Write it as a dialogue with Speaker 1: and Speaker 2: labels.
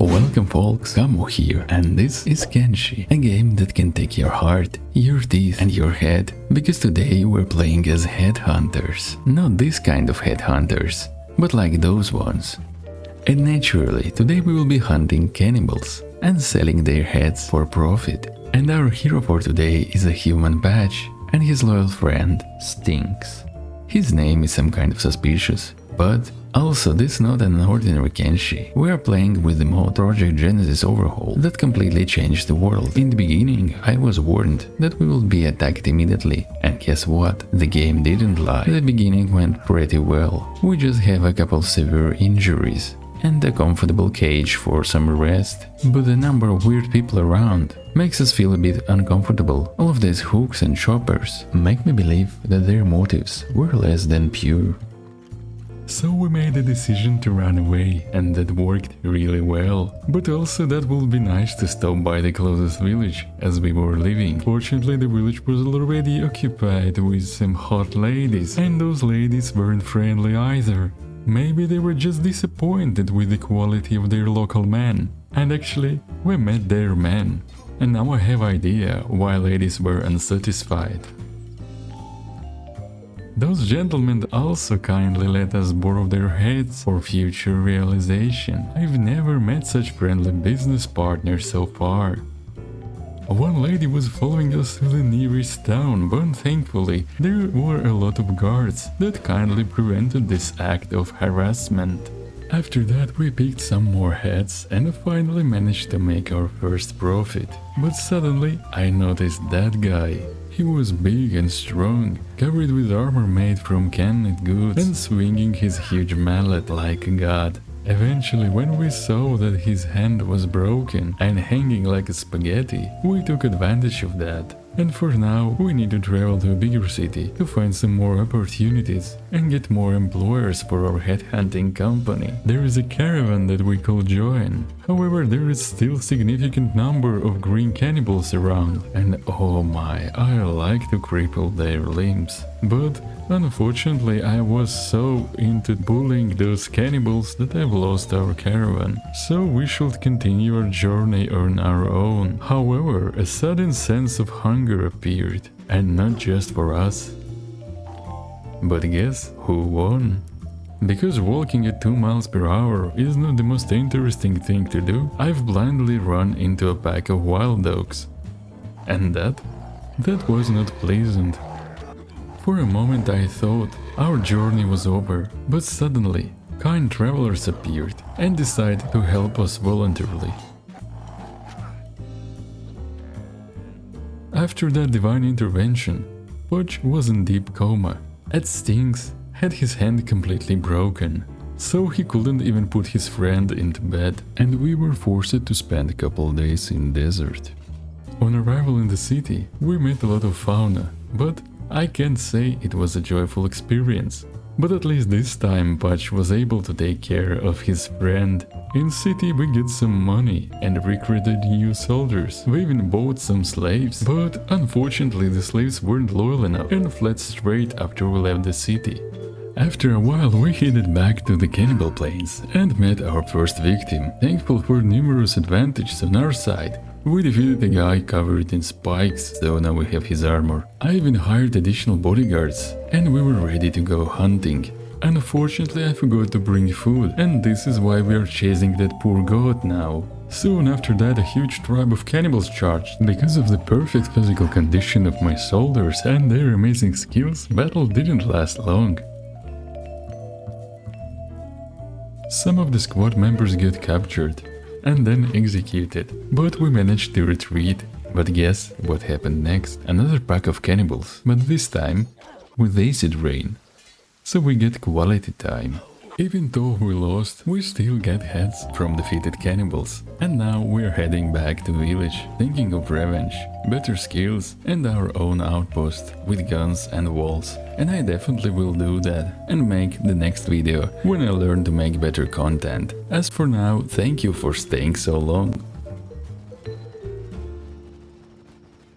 Speaker 1: Welcome folks, Camo here, and this is Kenshi, a game that can take your heart, your teeth and your head, because today we're playing as headhunters. Not this kind of headhunters, but like those ones. And naturally, today we will be hunting cannibals and selling their heads for profit. And our hero for today is a human badge, and his loyal friend Stinks. His name is some kind of suspicious, but also this is not an ordinary Kenshi. We are playing with the mod Project Genesis overhaul that completely changed the world. In the beginning I was warned that we will be attacked immediately, and guess what? The game didn't lie. The beginning went pretty well. We just have a couple severe injuries and a comfortable cage for some rest, but the number of weird people around makes us feel a bit uncomfortable. All of these hooks and choppers make me believe that their motives were less than pure. So we made a decision to run away, and that worked really well. But also that would be nice to stop by the closest village as we were leaving. Fortunately the village was already occupied with some hot ladies, and those ladies weren't friendly either. Maybe they were just disappointed with the quality of their local men. And actually, we met their men. And now I have idea why ladies were unsatisfied. Those gentlemen also kindly let us borrow their heads for future realization. I've never met such friendly business partners so far. One lady was following us to the nearest town, but thankfully there were a lot of guards that kindly prevented this act of harassment. After that we picked some more heads and finally managed to make our first profit. But suddenly I noticed that guy. He was big and strong, covered with armor made from canned goods and swinging his huge mallet like a god. Eventually, when we saw that his hand was broken and hanging like a spaghetti, we took advantage of that. And for now, we need to travel to a bigger city to find some more opportunities and get more employers for our headhunting company. There is a caravan that we could join. However, there is still significant number of green cannibals around, and oh my, I like to cripple their limbs. But unfortunately, I was so into bullying those cannibals that I've lost our caravan. So we should continue our journey on our own. However, a sudden sense of hunger appeared, and not just for us. But guess who won? Because walking at 2 miles per hour is not the most interesting thing to do, I've blindly run into a pack of wild dogs. And that was not pleasant. For a moment I thought our journey was over, but suddenly kind travelers appeared and decided to help us voluntarily. After that divine intervention, Podge was in deep coma, and Stinks had his hand completely broken, so he couldn't even put his friend into bed, and we were forced to spend a couple days in desert. On arrival in the city, we met a lot of fauna, but I can't say it was a joyful experience. But at least this time Podge was able to take care of his friend. In city we get some money and recruited new soldiers. We even bought some slaves, but unfortunately the slaves weren't loyal enough and fled straight after we left the city. After a while we headed back to the Cannibal Plains and met our first victim. Thankful for numerous advantages on our side, we defeated a guy covered in spikes, so now we have his armor. I even hired additional bodyguards, and we were ready to go hunting. Unfortunately I forgot to bring food, and this is why we are chasing that poor goat now. Soon after that a huge tribe of cannibals charged. Because of the perfect physical condition of my soldiers and their amazing skills, battle didn't last long. Some of the squad members get captured and then executed, but we managed to retreat. But guess what happened next? Another pack of cannibals, but this time with acid rain. So we get quality time. Even though we lost, we still get heads from defeated cannibals. And now we're heading back to village, thinking of revenge, better skills and our own outpost with guns and walls. And I definitely will do that and make the next video when I learn to make better content. As for now, thank you for staying so long.